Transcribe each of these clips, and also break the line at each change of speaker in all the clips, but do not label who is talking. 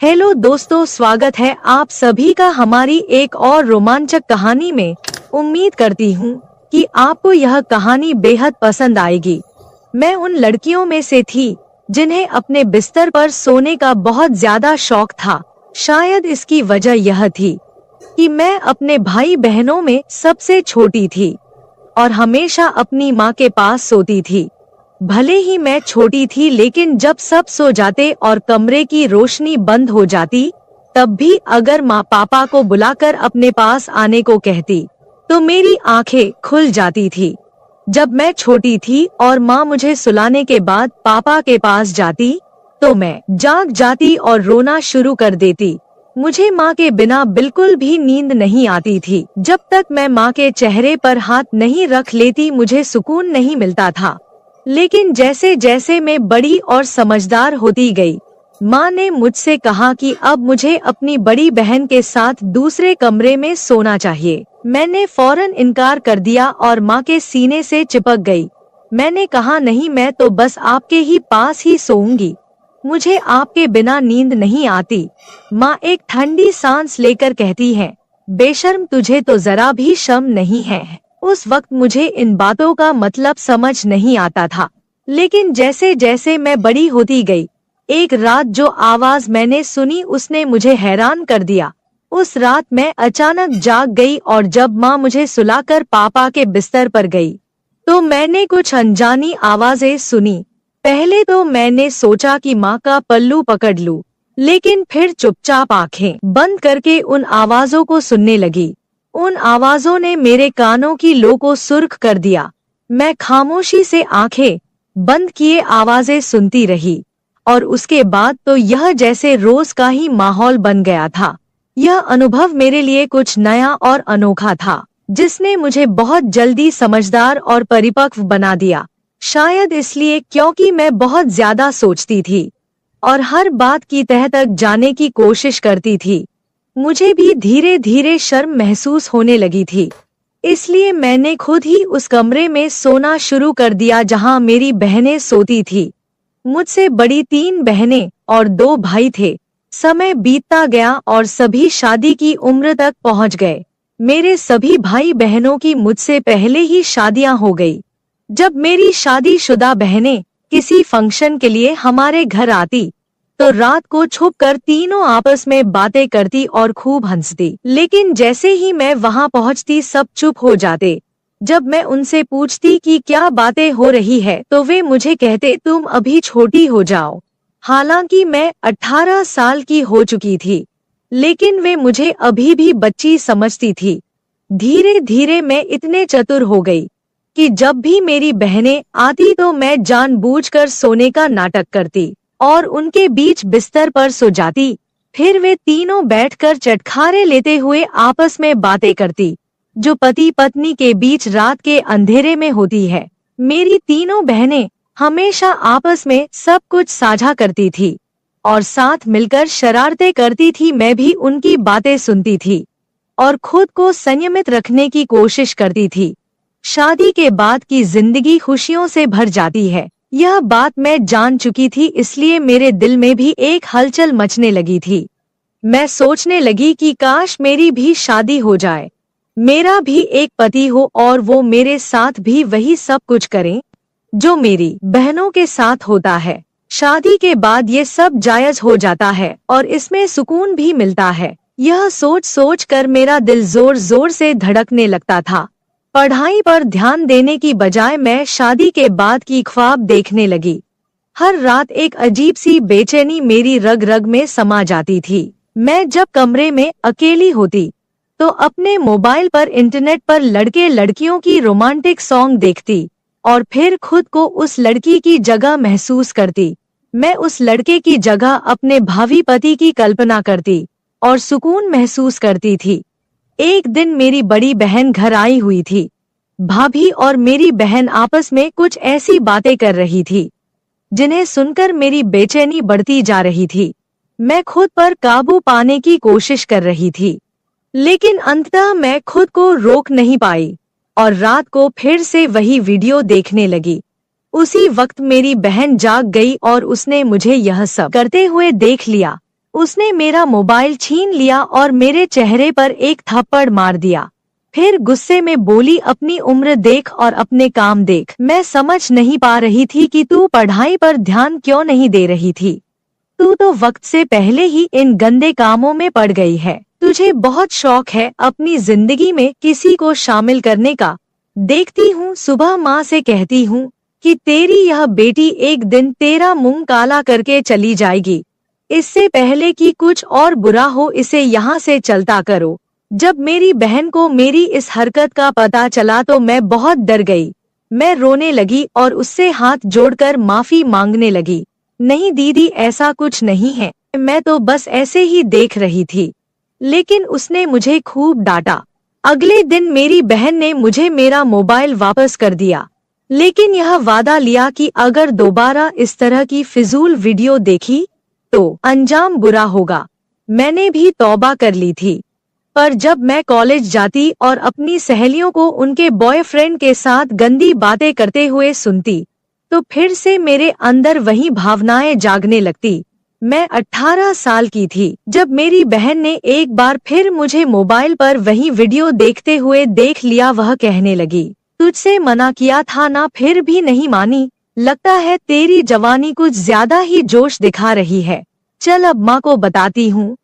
Hello दोस्तों, स्वागत है आप सभी का हमारी एक और रोमांचक कहानी में। उम्मीद करती हूँ कि आपको यह कहानी बेहद पसंद आएगी। मैं उन लड़कियों में से थी जिन्हें अपने बिस्तर पर सोने का बहुत ज्यादा शौक था। शायद इसकी वजह यह थी कि मैं अपने भाई बहनों में सबसे छोटी थी और हमेशा अपनी माँ के पास सोती थी। भले ही मैं छोटी थी, लेकिन जब सब सो जाते और कमरे की रोशनी बंद हो जाती, तब भी अगर माँ पापा को बुलाकर अपने पास आने को कहती, तो मेरी आंखें खुल जाती थी। जब मैं छोटी थी और माँ मुझे सुलाने के बाद पापा के पास जाती, तो मैं जाग जाती और रोना शुरू कर देती। मुझे माँ के बिना बिल्कुल भी नींद नहीं आती थी। जब तक मैं माँ के चेहरे पर हाथ नहीं रख लेती, मुझे सुकून नहीं मिलता था। लेकिन जैसे जैसे मैं बड़ी और समझदार होती गई, माँ ने मुझसे कहा कि अब मुझे अपनी बड़ी बहन के साथ दूसरे कमरे में सोना चाहिए। मैंने फौरन इनकार कर दिया और माँ के सीने से चिपक गई। मैंने कहा, नहीं, मैं तो बस आपके ही पास ही सोऊंगी। मुझे आपके बिना नींद नहीं आती। माँ एक ठंडी सांस लेकर कहती है, बेशर्म, तुझे तो जरा भी शर्म नहीं है। उस वक्त मुझे इन बातों का मतलब समझ नहीं आता था, लेकिन जैसे जैसे मैं बड़ी होती गई, एक रात जो आवाज मैंने सुनी उसने मुझे हैरान कर दिया। उस रात मैं अचानक जाग गई और जब माँ मुझे सुलाकर पापा के बिस्तर पर गई, तो मैंने कुछ अनजानी आवाजें सुनी। पहले तो मैंने सोचा कि माँ का पल्लू पकड़ लूं, लेकिन फिर चुपचाप आंखें बंद करके उन आवाजों को सुनने लगी। उन आवाजों ने मेरे कानों की लो को सुर्ख कर दिया। मैं खामोशी से आंखें बंद किए आवाजें सुनती रही और उसके बाद तो यह जैसे रोज का ही माहौल बन गया था। यह अनुभव मेरे लिए कुछ नया और अनोखा था, जिसने मुझे बहुत जल्दी समझदार और परिपक्व बना दिया। शायद इसलिए क्योंकि मैं बहुत ज्यादा सोचती थी और हर बात की तह तक जाने की कोशिश करती थी। मुझे भी धीरे धीरे शर्म महसूस होने लगी थी, इसलिए मैंने खुद ही उस कमरे में सोना शुरू कर दिया जहां मेरी बहनें सोती थी। मुझसे बड़ी 3 बहनें और 2 भाई थे। समय बीतता गया और सभी शादी की उम्र तक पहुंच गए। मेरे सभी भाई बहनों की मुझसे पहले ही शादियां हो गई। जब मेरी शादीशुदा बहनें किसी फंक्शन के लिए हमारे घर आती, तो रात को छुपकर तीनों आपस में बातें करती और खूब हंसती। लेकिन जैसे ही मैं वहां पहुंचती, सब चुप हो जाते। जब मैं उनसे पूछती कि क्या बातें हो रही है, तो वे मुझे कहते, तुम अभी छोटी हो जाओ। हालांकि मैं 18 साल की हो चुकी थी, लेकिन वे मुझे अभी भी बच्ची समझती थी। धीरे धीरे मैं इतने चतुर हो गई कि जब भी मेरी बहनें आती, तो मैं जानबूझकर सोने का नाटक करती और उनके बीच बिस्तर पर सो जाती। फिर वे तीनों बैठकर चटखारे लेते हुए आपस में बातें करती, जो पति पत्नी के बीच रात के अंधेरे में होती है। मेरी तीनों बहनें हमेशा आपस में सब कुछ साझा करती थी और साथ मिलकर शरारतें करती थी। मैं भी उनकी बातें सुनती थी और खुद को संयमित रखने की कोशिश करती थी। शादी के बाद की जिंदगी खुशियों से भर जाती है, यह बात मैं जान चुकी थी, इसलिए मेरे दिल में भी एक हलचल मचने लगी थी। मैं सोचने लगी कि काश मेरी भी शादी हो जाए, मेरा भी एक पति हो और वो मेरे साथ भी वही सब कुछ करे जो मेरी बहनों के साथ होता है। शादी के बाद ये सब जायज हो जाता है और इसमें सुकून भी मिलता है। यह सोच सोच कर मेरा दिल जोर जोर से धड़कने लगता था। पढ़ाई पर ध्यान देने की बजाय मैं शादी के बाद की ख्वाब देखने लगी। हर रात एक अजीब सी बेचैनी मेरी रग रग में समा जाती थी। मैं जब कमरे में अकेली होती, तो अपने मोबाइल पर इंटरनेट पर लड़के लड़कियों की रोमांटिक सॉन्ग देखती और फिर खुद को उस लड़की की जगह महसूस करती। मैं उस लड़के की जगह अपने भावी पति की कल्पना करती और सुकून महसूस करती थी। एक दिन मेरी बड़ी बहन घर आई हुई थी। भाभी और मेरी बहन आपस में कुछ ऐसी बातें कर रही थी जिन्हें सुनकर मेरी बेचैनी बढ़ती जा रही थी। मैं खुद पर काबू पाने की कोशिश कर रही थी, लेकिन अंततः मैं खुद को रोक नहीं पाई और रात को फिर से वही वीडियो देखने लगी। उसी वक्त मेरी बहन जाग गई और उसने मुझे यह सब करते हुए देख लिया। उसने मेरा मोबाइल छीन लिया और मेरे चेहरे पर एक थप्पड़ मार दिया। फिर गुस्से में बोली, अपनी उम्र देख और अपने काम देख। मैं समझ नहीं पा रही थी कि तू पढ़ाई पर ध्यान क्यों नहीं दे रही थी। तू तो वक्त से पहले ही इन गंदे कामों में पड़ गई है। तुझे बहुत शौक है अपनी जिंदगी में किसी को शामिल करने का। देखती हूँ सुबह माँ से कहती हूँ कि तेरी यह बेटी एक दिन तेरा मुंह काला करके चली जाएगी। इससे पहले कि कुछ और बुरा हो इसे यहाँ से चलता करो। जब मेरी बहन को मेरी इस हरकत का पता चला तो मैं बहुत डर गई। मैं रोने लगी और उससे हाथ जोड़कर माफी मांगने लगी। नहीं दीदी, ऐसा कुछ नहीं है, मैं तो बस ऐसे ही देख रही थी। लेकिन उसने मुझे खूब डांटा। अगले दिन मेरी बहन ने मुझे मेरा मोबाइल वापस कर दिया, लेकिन यह वादा लिया कि अगर दोबारा इस तरह की फिजूल वीडियो देखी तो अंजाम बुरा होगा। मैंने भी तौबा कर ली थी। पर जब मैं कॉलेज जाती और अपनी सहेलियों को उनके बॉयफ्रेंड के साथ गंदी बातें करते हुए सुनती तो फिर से मेरे अंदर वही भावनाएं जागने लगती। मैं 18 साल की थी जब मेरी बहन ने एक बार फिर मुझे मोबाइल पर वही वीडियो देखते हुए देख लिया। वह कहने लगी, तुझसे मना किया था ना, फिर भी नहीं मानी। लगता है तेरी जवानी कुछ ज्यादा ही जोश दिखा रही है। चल अब माँ को बताती हूँ।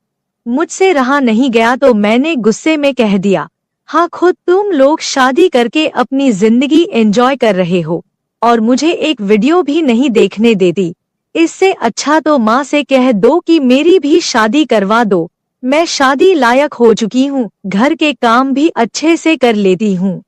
मुझसे रहा नहीं गया तो मैंने गुस्से में कह दिया, हाँ, खुद तुम लोग शादी करके अपनी जिंदगी एंजॉय कर रहे हो और मुझे एक वीडियो भी नहीं देखने देती। इससे अच्छा तो माँ से कह दो कि मेरी भी शादी करवा दो। मैं शादी लायक हो चुकी हूँ, घर के काम भी अच्छे से कर लेती हूँ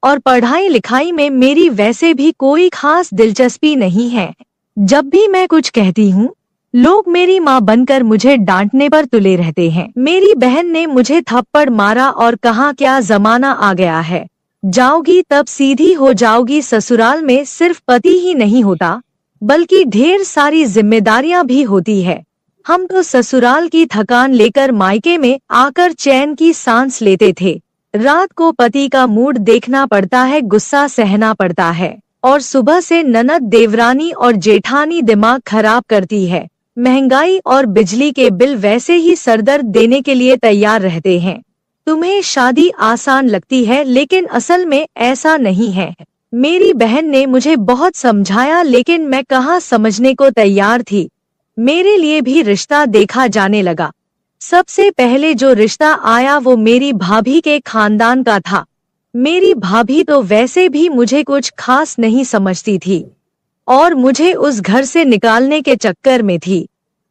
और पढ़ाई लिखाई में मेरी वैसे भी कोई खास दिलचस्पी नहीं है। जब भी मैं कुछ कहती हूँ लोग मेरी माँ बनकर मुझे डांटने पर तुले रहते हैं। मेरी बहन ने मुझे थप्पड़ मारा और कहा, क्या जमाना आ गया है, जाओगी तब सीधी हो जाओगी। ससुराल में सिर्फ पति ही नहीं होता बल्कि ढेर सारी जिम्मेदारियां भी होती है। हम तो ससुराल की थकान लेकर मायके में आकर चैन की सांस लेते थे। रात को पति का मूड देखना पड़ता है, गुस्सा सहना पड़ता है और सुबह से ननद, देवरानी और जेठानी दिमाग खराब करती है। महंगाई और बिजली के बिल वैसे ही सरदर्द देने के लिए तैयार रहते हैं। तुम्हें शादी आसान लगती है लेकिन असल में ऐसा नहीं है। मेरी बहन ने मुझे बहुत समझाया लेकिन मैं कहाँ समझने को तैयार थी। मेरे लिए भी रिश्ता देखा जाने लगा। सबसे पहले जो रिश्ता आया वो मेरी भाभी के खानदान का था। मेरी भाभी तो वैसे भी मुझे कुछ खास नहीं समझती थी और मुझे उस घर से निकालने के चक्कर में थी।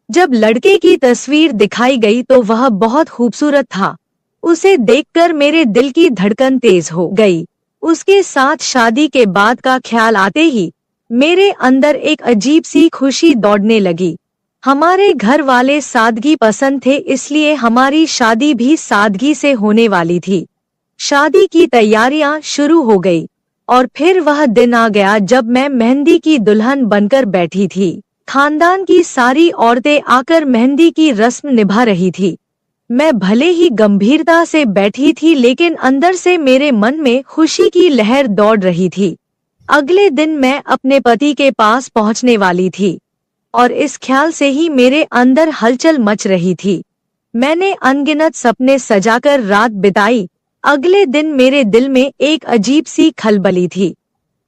जब लड़के की तस्वीर दिखाई गई तो वह बहुत खूबसूरत था। उसे देखकर मेरे दिल की धड़कन तेज हो गई। उसके साथ शादी के बाद का ख्याल आते ही मेरे अंदर एक अजीब सी खुशी दौड़ने लगी। हमारे घर वाले सादगी पसंद थे, इसलिए हमारी शादी भी सादगी से होने वाली थी। शादी की तैयारियां शुरू हो गई और फिर वह दिन आ गया जब मैं मेहंदी की दुल्हन बनकर बैठी थी। खानदान की सारी औरतें आकर मेहंदी की रस्म निभा रही थी। मैं भले ही गंभीरता से बैठी थी लेकिन अंदर से मेरे मन में खुशी की लहर दौड़ रही थी। अगले दिन मैं अपने पति के पास पहुंचने वाली थी और इस ख्याल से ही मेरे अंदर हलचल मच रही थी। मैंने अनगिनत सपने सजाकर रात बिताई। अगले दिन मेरे दिल में एक अजीब सी खलबली थी,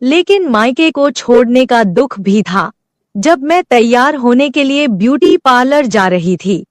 लेकिन मायके को छोड़ने का दुख भी था। जब मैं तैयार होने के लिए ब्यूटी पार्लर जा रही थी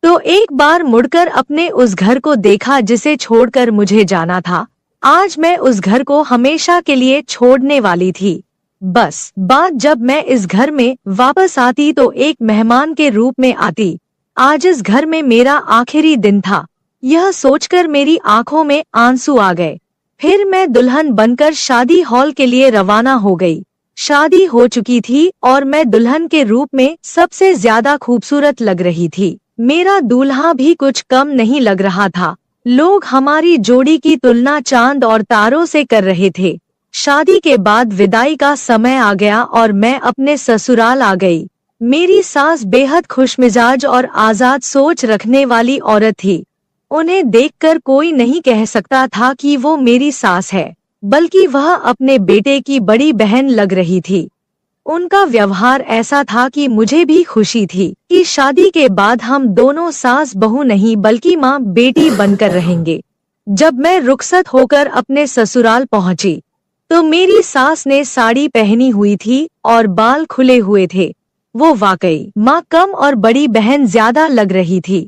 तो एक बार मुड़कर अपने उस घर को देखा जिसे छोड़कर मुझे जाना था। आज मैं उस घर को हमेशा के लिए छोड़ने वाली थी। बस बात जब मैं इस घर में वापस आती तो एक मेहमान के रूप में आती। आज इस घर में मेरा आखिरी दिन था। यह सोचकर मेरी आंखों में आंसू आ गए। फिर मैं दुल्हन बनकर शादी हॉल के लिए रवाना हो गई। शादी हो चुकी थी और मैं दुल्हन के रूप में सबसे ज्यादा खूबसूरत लग रही थी। मेरा दूल्हा भी कुछ कम नहीं लग रहा था। लोग हमारी जोड़ी की तुलना चांद और तारों से कर रहे थे। शादी के बाद विदाई का समय आ गया और मैं अपने ससुराल आ गई। मेरी सास बेहद खुशमिजाज और आजाद सोच रखने वाली औरत थी। उन्हें देखकर कोई नहीं कह सकता था कि वो मेरी सास है, बल्कि वह अपने बेटे की बड़ी बहन लग रही थी। उनका व्यवहार ऐसा था कि मुझे भी खुशी थी कि शादी के बाद हम दोनों सास बहू नहीं बल्कि माँ बेटी बनकर रहेंगे। जब मैं रुखसत होकर अपने ससुराल पहुंची तो मेरी सास ने साड़ी पहनी हुई थी और बाल खुले हुए थे। वो वाकई माँ कम और बड़ी बहन ज्यादा लग रही थी।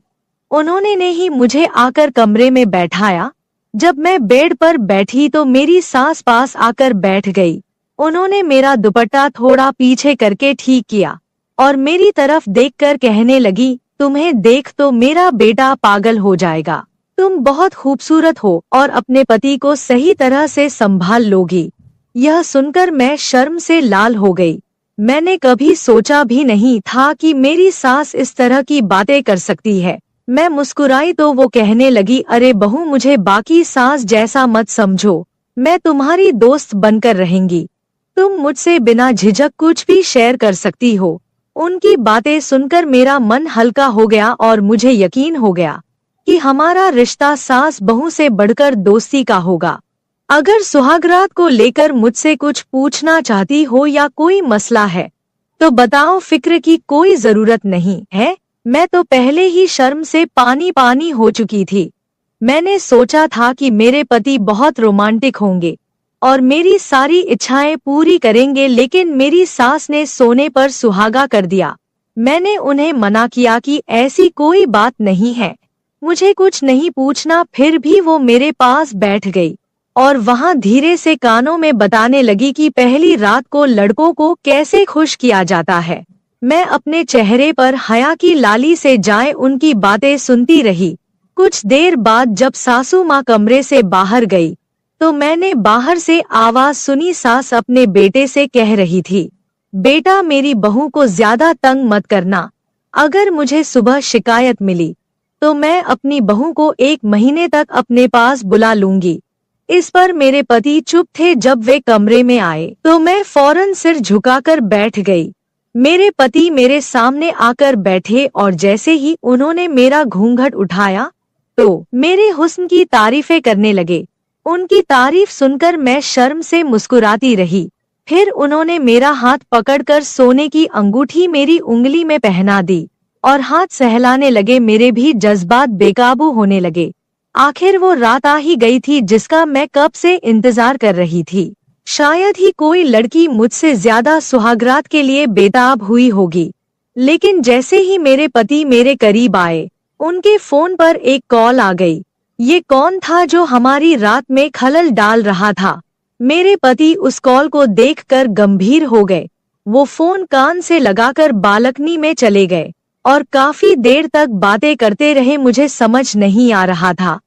उन्होंने ने ही मुझे आकर कमरे में बैठाया। जब मैं बेड पर बैठी तो मेरी सास पास आकर बैठ गई। उन्होंने मेरा दुपट्टा थोड़ा पीछे करके ठीक किया और मेरी तरफ देखकर कहने लगी, तुम्हें देख तो मेरा बेटा पागल हो जाएगा। तुम बहुत खूबसूरत हो और अपने पति को सही तरह से संभाल लोगी। यह सुनकर मैं शर्म से लाल हो गई। मैंने कभी सोचा भी नहीं था कि मेरी सास इस तरह की बातें कर सकती है। मैं मुस्कुराई तो वो कहने लगी, अरे बहू, मुझे बाकी सास जैसा मत समझो, मैं तुम्हारी दोस्त बनकर रहेंगी। तुम मुझसे बिना झिझक कुछ भी शेयर कर सकती हो। उनकी बातें सुनकर मेरा मन हल्का हो गया और मुझे यकीन हो गया कि हमारा रिश्ता सास बहू से बढ़कर दोस्ती का होगा। अगर सुहागरात को लेकर मुझसे कुछ पूछना चाहती हो या कोई मसला है तो बताओ, फिक्र की कोई जरूरत नहीं है। मैं तो पहले ही शर्म से पानी पानी हो चुकी थी। मैंने सोचा था कि मेरे पति बहुत रोमांटिक होंगे और मेरी सारी इच्छाएं पूरी करेंगे, लेकिन मेरी सास ने सोने पर सुहागा कर दिया। मैंने उन्हें मना किया कि ऐसी कोई बात नहीं है, मुझे कुछ नहीं पूछना। फिर भी वो मेरे पास बैठ गई और वहां धीरे से कानों में बताने लगी कि पहली रात को लड़कों को कैसे खुश किया जाता है। मैं अपने चेहरे पर हया की लाली से जाए उनकी बातें सुनती रही। कुछ देर बाद जब सासू माँ कमरे से बाहर गई तो मैंने बाहर से आवाज सुनी। सास अपने बेटे से कह रही थी, बेटा, मेरी बहू को ज्यादा तंग मत करना। अगर मुझे सुबह शिकायत मिली तो मैं अपनी बहू को 1 महीने तक अपने पास बुला लूंगी। इस पर मेरे पति चुप थे। जब वे कमरे में आए तो मैं फौरन सिर झुकाकर बैठ गई। मेरे पति मेरे सामने आकर बैठे और जैसे ही उन्होंने मेरा घूंघट उठाया तो मेरे हुस्न की तारीफें करने लगे। उनकी तारीफ सुनकर मैं शर्म से मुस्कुराती रही। फिर उन्होंने मेरा हाथ पकड़कर सोने की अंगूठी मेरी उंगली में पहना दी और हाथ सहलाने लगे। मेरे भी जज्बात बेकाबू होने लगे। आखिर वो रात आ ही गई थी जिसका मैं कब से इंतजार कर रही थी। शायद ही कोई लड़की मुझसे ज्यादा सुहागरात के लिए बेताब हुई होगी। लेकिन जैसे ही मेरे पति मेरे करीब आए, उनके फोन पर एक कॉल आ गई। ये कौन था जो हमारी रात में खलल डाल रहा था? मेरे पति उस कॉल को देखकर गंभीर हो गए। वो फोन कान से लगाकर बालकनी में चले गए और काफी देर तक बातें करते रहे। मुझे समझ नहीं आ रहा था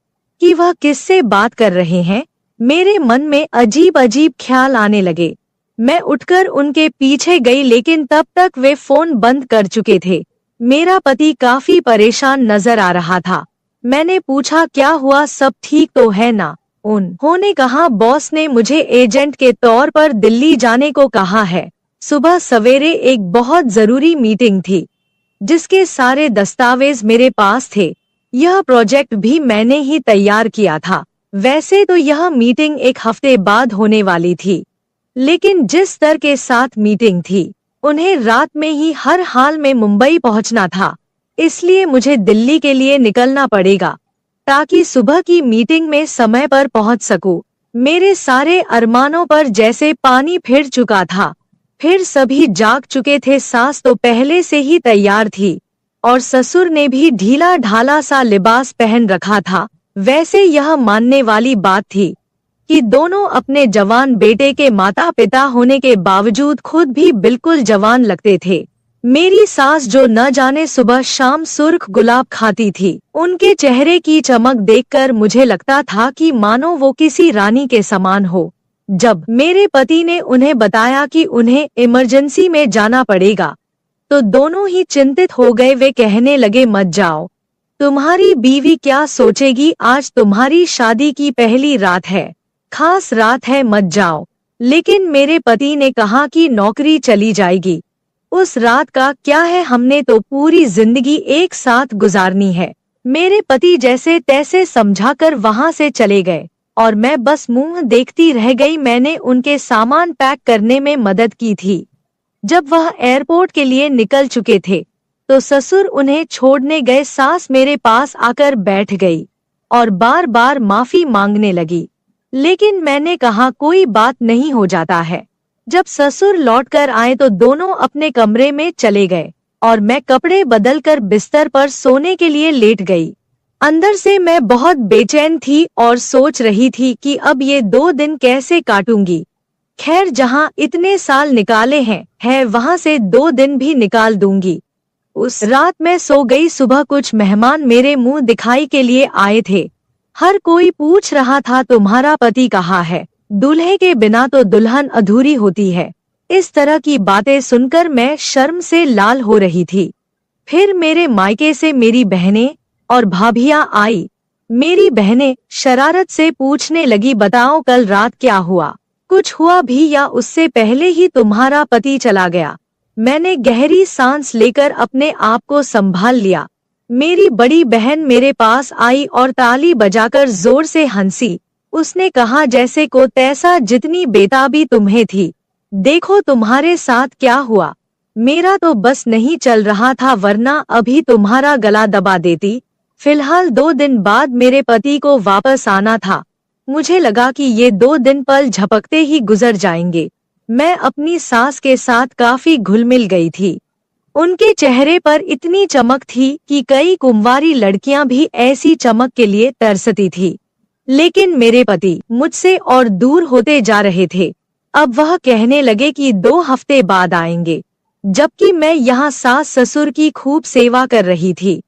कि वह किससे बात कर रहे हैं। मेरे मन में अजीब अजीब ख्याल आने लगे। मैं उठकर उनके पीछे गई, लेकिन तब तक वे फोन बंद कर चुके थे। मेरा पति काफी परेशान नजर आ रहा था। मैंने पूछा, क्या हुआ, सब ठीक तो है ना? उन्होंने कहा, बॉस ने मुझे एजेंट के तौर पर दिल्ली जाने को कहा है। सुबह सवेरे एक बहुत जरूरी मीटिंग थी जिसके सारे दस्तावेज मेरे पास थे। यह प्रोजेक्ट भी मैंने ही तैयार किया था। वैसे तो यह मीटिंग 1 हफ्ते बाद होने वाली थी, लेकिन जिस स्तर के साथ मीटिंग थी, उन्हें रात में ही हर हाल में मुंबई पहुंचना था। इसलिए मुझे दिल्ली के लिए निकलना पड़ेगा ताकि सुबह की मीटिंग में समय पर पहुंच सकूं। मेरे सारे अरमानों पर जैसे पानी फिर चुका था। फिर सभी जाग चुके थे। सास तो पहले से ही तैयार थी और ससुर ने भी ढीला ढाला सा लिबास पहन रखा था। वैसे यह मानने वाली बात थी कि दोनों अपने जवान बेटे के माता पिता होने के बावजूद खुद भी बिल्कुल जवान लगते थे। मेरी सास जो न जाने सुबह शाम सुर्ख गुलाब खाती थी, उनके चेहरे की चमक देखकर मुझे लगता था कि मानो वो किसी रानी के समान हो। जब मेरे पति ने उन्हें बताया कि उन्हें इमरजेंसी में जाना पड़ेगा तो दोनों ही चिंतित हो गए। वे कहने लगे, मत जाओ, तुम्हारी बीवी क्या सोचेगी? आज तुम्हारी शादी की पहली रात है, खास रात है, मत जाओ। लेकिन मेरे पति ने कहा कि नौकरी चली जाएगी, उस रात का क्या है, हमने तो पूरी जिंदगी एक साथ गुजारनी है। मेरे पति जैसे तैसे समझाकर वहां से चले गए और मैं बस मुंह देखती रह गई। मैंने उनके सामान पैक करने में मदद की थी। जब वह एयरपोर्ट के लिए निकल चुके थे तो ससुर उन्हें छोड़ने गए। सास मेरे पास आकर बैठ गई और बार बार माफी मांगने लगी, लेकिन मैंने कहा कोई बात नहीं, हो जाता है। जब ससुर लौटकर आए तो दोनों अपने कमरे में चले गए और मैं कपड़े बदलकर बिस्तर पर सोने के लिए लेट गई। अंदर से मैं बहुत बेचैन थी और सोच रही थी कि अब ये 2 दिन कैसे काटूंगी। खैर, जहाँ इतने साल निकाले हैं वहाँ से 2 दिन भी निकाल दूंगी। उस रात मैं सो गई। सुबह कुछ मेहमान मेरे मुंह दिखाई के लिए आए थे। हर कोई पूछ रहा था तुम्हारा पति कहाँ है, दूल्हे के बिना तो दुल्हन अधूरी होती है। इस तरह की बातें सुनकर मैं शर्म से लाल हो रही थी। फिर मेरे मायके से मेरी बहनें और भाभियां आई। मेरी बहनें शरारत से पूछने लगी, बताओ कल रात क्या हुआ, कुछ हुआ भी या उससे पहले ही तुम्हारा पति चला गया। मैंने गहरी सांस लेकर अपने आप को संभाल लिया। मेरी बड़ी बहन मेरे पास आई और ताली बजाकर जोर से हंसी। उसने कहा, जैसे को तैसा, जितनी बेताबी तुम्हें थी, देखो तुम्हारे साथ क्या हुआ। मेरा तो बस नहीं चल रहा था, वरना अभी तुम्हारा गला दबा देती। फिलहाल 2 दिन बाद मेरे पति को वापस आना था। मुझे लगा कि ये 2 दिन पल झपकते ही गुजर जाएंगे। मैं अपनी सास के साथ काफी घुल मिल गई थी। उनके चेहरे पर इतनी चमक थी कि कई कुंवारी लड़कियां भी ऐसी चमक के लिए तरसती थी। लेकिन मेरे पति मुझसे और दूर होते जा रहे थे। अब वह कहने लगे कि 2 हफ्ते बाद आएंगे, जबकि मैं यहाँ सास ससुर की खूब सेवा कर रही थी।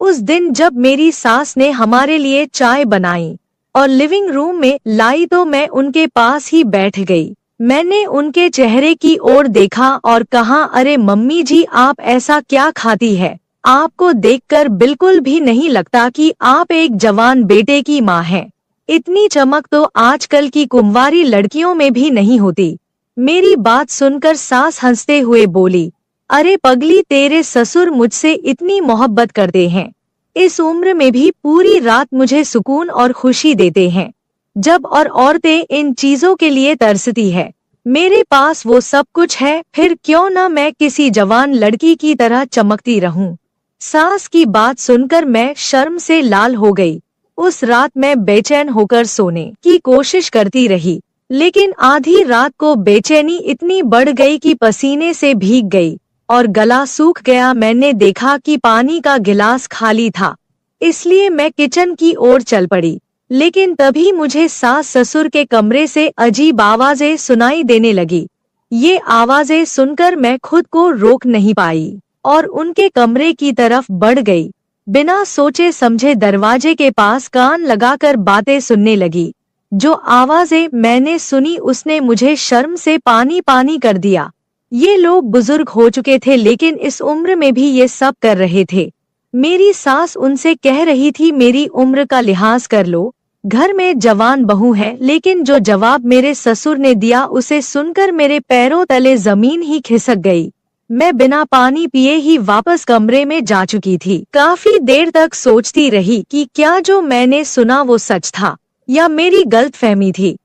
उस दिन जब मेरी सास ने हमारे लिए चाय बनाई और लिविंग रूम में लाई तो मैं उनके पास ही बैठ गई। मैंने उनके चेहरे की ओर देखा और कहा, अरे मम्मी जी, आप ऐसा क्या खाती है? आपको देखकर बिल्कुल भी नहीं लगता कि आप एक जवान बेटे की माँ हैं। इतनी चमक तो आजकल की कुंवारी लड़कियों में भी नहीं होती। मेरी बात सुनकर सास हंसते हुए बोली, अरे पगली, तेरे ससुर मुझसे इतनी मोहब्बत करते हैं। इस उम्र में भी पूरी रात मुझे सुकून और खुशी देते हैं। जब और औरतें इन चीजों के लिए तरसती है, मेरे पास वो सब कुछ है, फिर क्यों न मैं किसी जवान लड़की की तरह चमकती रहूं। सास की बात सुनकर मैं शर्म से लाल हो गई। उस रात मैं बेचैन होकर सोने की कोशिश करती रही, लेकिन आधी रात को बेचैनी इतनी बढ़ गई कि पसीने से भीग गई और गला सूख गया। मैंने देखा कि पानी का गिलास खाली था, इसलिए मैं किचन की ओर चल पड़ी। लेकिन तभी मुझे सास ससुर के कमरे से अजीब आवाजें सुनाई देने लगी। ये आवाजें सुनकर मैं खुद को रोक नहीं पाई और उनके कमरे की तरफ बढ़ गई। बिना सोचे समझे दरवाजे के पास कान लगाकर बातें सुनने लगी। जो आवाजें मैंने सुनी उसने मुझे शर्म से पानी पानी कर दिया। ये लोग बुजुर्ग हो चुके थे, लेकिन इस उम्र में भी ये सब कर रहे थे। मेरी सास उनसे कह रही थी, मेरी उम्र का लिहाज कर लो, घर में जवान बहू है। लेकिन जो जवाब मेरे ससुर ने दिया उसे सुनकर मेरे पैरों तले जमीन ही खिसक गई। मैं बिना पानी पिए ही वापस कमरे में जा चुकी थी। काफी देर तक सोचती रही कि क्या जो मैंने सुना वो सच था या मेरी गलतफहमी थी।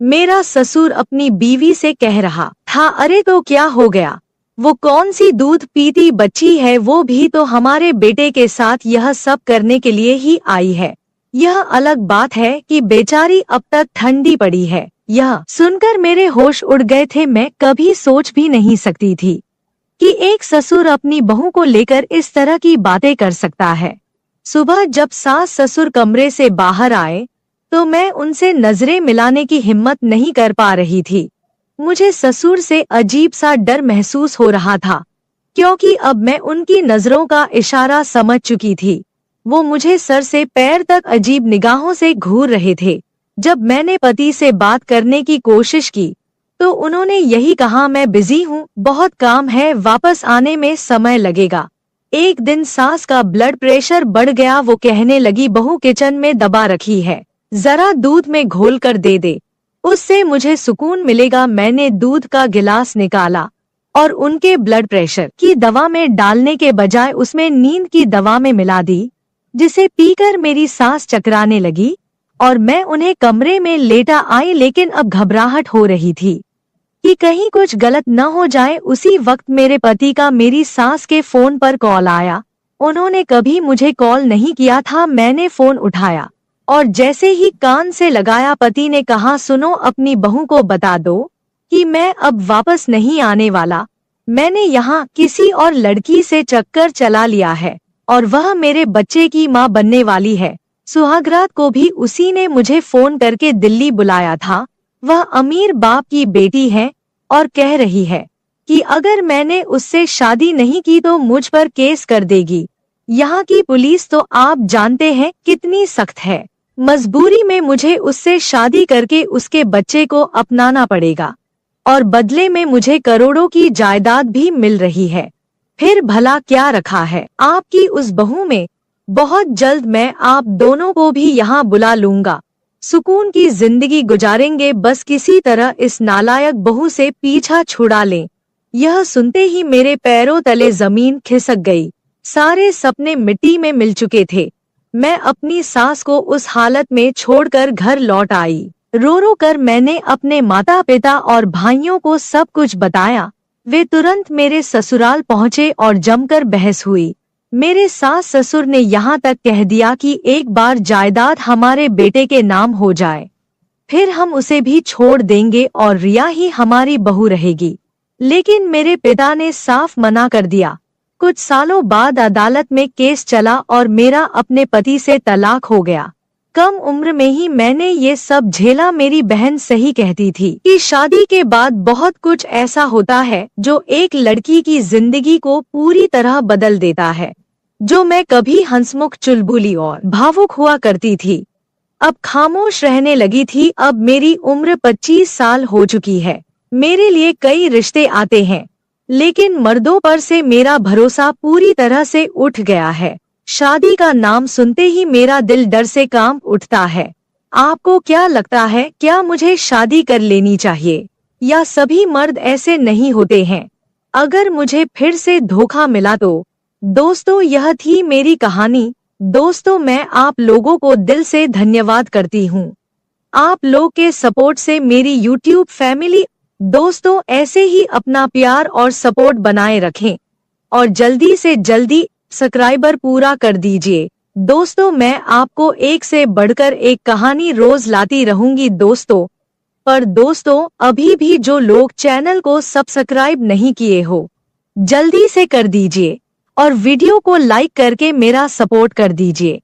मेरा ससुर अपनी बीवी से कह रहा था, अरे तो क्या हो गया, वो कौन सी दूध पीती बच्ची है, वो भी तो हमारे बेटे के साथ यह सब करने के लिए ही आई है। यह अलग बात है कि बेचारी अब तक ठंडी पड़ी है। यह सुनकर मेरे होश उड़ गए थे। मैं कभी सोच भी नहीं सकती थी कि एक ससुर अपनी बहू को लेकर इस तरह की बातें कर सकता है। सुबह जब सास ससुर कमरे से बाहर आए तो मैं उनसे नजरें मिलाने की हिम्मत नहीं कर पा रही थी। मुझे ससुर से अजीब सा डर महसूस हो रहा था, क्योंकि अब मैं उनकी नजरों का इशारा समझ चुकी थी। वो मुझे सर से पैर तक अजीब निगाहों से घूर रहे थे। जब मैंने पति से बात करने की कोशिश की तो उन्होंने यही कहा, मैं बिजी हूँ, बहुत काम है, वापस आने में समय लगेगा। एक दिन सास का ब्लड प्रेशर बढ़ गया। वो कहने लगी, बहू किचन में दबा रखी है, जरा दूध में घोल कर दे दे, उससे मुझे सुकून मिलेगा। मैंने दूध का गिलास निकाला और उनके ब्लड प्रेशर की दवा में डालने के बजाय उसमें नींद की दवा में मिला दी, जिसे पीकर मेरी सांस चकराने लगी और मैं उन्हें कमरे में लेटा आई। लेकिन अब घबराहट हो रही थी। कि कहीं कुछ गलत न हो जाए। उसी वक्त मेरे पति का मेरी सास के फोन पर कॉल आया। उन्होंने कभी मुझे कॉल नहीं किया था। मैंने फोन उठाया और जैसे ही कान से लगाया, पति ने कहा, सुनो, अपनी बहू को बता दो कि मैं अब वापस नहीं आने वाला। मैंने यहाँ किसी और लड़की से चक्कर चला लिया है और वह मेरे बच्चे की माँ बनने वाली है। सुहागरात को भी उसी ने मुझे फोन करके दिल्ली बुलाया था। वह अमीर बाप की बेटी है और कह रही है कि अगर मैंने उससे शादी नहीं की तो मुझ पर केस कर देगी। यहाँ की पुलिस तो आप जानते हैं कितनी सख्त है। मजबूरी में मुझे उससे शादी करके उसके बच्चे को अपनाना पड़ेगा और बदले में मुझे करोड़ों की जायदाद भी मिल रही है। फिर भला क्या रखा है आपकी उस बहू में? बहुत जल्द मैं आप दोनों को भी यहाँ बुला लूंगा। सुकून की जिंदगी गुजारेंगे, बस किसी तरह इस नालायक बहू से पीछा छुड़ा लें। यह सुनते ही मेरे पैरों तले जमीन खिसक गई। सारे सपने मिट्टी में मिल चुके थे। मैं अपनी सास को उस हालत में छोड़कर घर लौट आई। रो रो कर मैंने अपने माता पिता और भाइयों को सब कुछ बताया। वे तुरंत मेरे ससुराल पहुँचे और जमकर बहस हुई। मेरे सास ससुर ने यहाँ तक कह दिया कि एक बार जायदाद हमारे बेटे के नाम हो जाए, फिर हम उसे भी छोड़ देंगे और रिया ही हमारी बहू रहेगी। लेकिन मेरे पिता ने साफ मना कर दिया। कुछ सालों बाद अदालत में केस चला और मेरा अपने पति से तलाक हो गया। कम उम्र में ही मैंने ये सब झेला। मेरी बहन सही कहती थी कि शादी के बाद बहुत कुछ ऐसा होता है जो एक लड़की की जिंदगी को पूरी तरह बदल देता है। जो मैं कभी हंसमुख, चुलबुली और भावुक हुआ करती थी, अब खामोश रहने लगी थी। अब मेरी उम्र 25 साल हो चुकी है। मेरे लिए कई रिश्ते आते हैं, लेकिन मर्दों पर से मेरा भरोसा पूरी तरह से उठ गया है। शादी का नाम सुनते ही मेरा दिल डर से कांप उठता है। आपको क्या लगता है, क्या मुझे शादी कर लेनी चाहिए या सभी मर्द ऐसे नहीं होते हैं? अगर मुझे फिर से धोखा मिला तो? दोस्तों, यह थी मेरी कहानी। दोस्तों, मैं आप लोगों को दिल से धन्यवाद करती हूँ। आप लोग के सपोर्ट से मेरी YouTube फैमिली। दोस्तों, ऐसे ही अपना प्यार और सपोर्ट बनाए रखें और जल्दी से जल्दी सब्सक्राइबर पूरा कर दीजिए। दोस्तों, मैं आपको एक से बढ़कर एक कहानी रोज लाती रहूंगी दोस्तों। पर दोस्तों, अभी भी जो लोग चैनल को सब्सक्राइब नहीं किए हो, जल्दी से कर दीजिए और वीडियो को लाइक करके मेरा सपोर्ट कर दीजिए।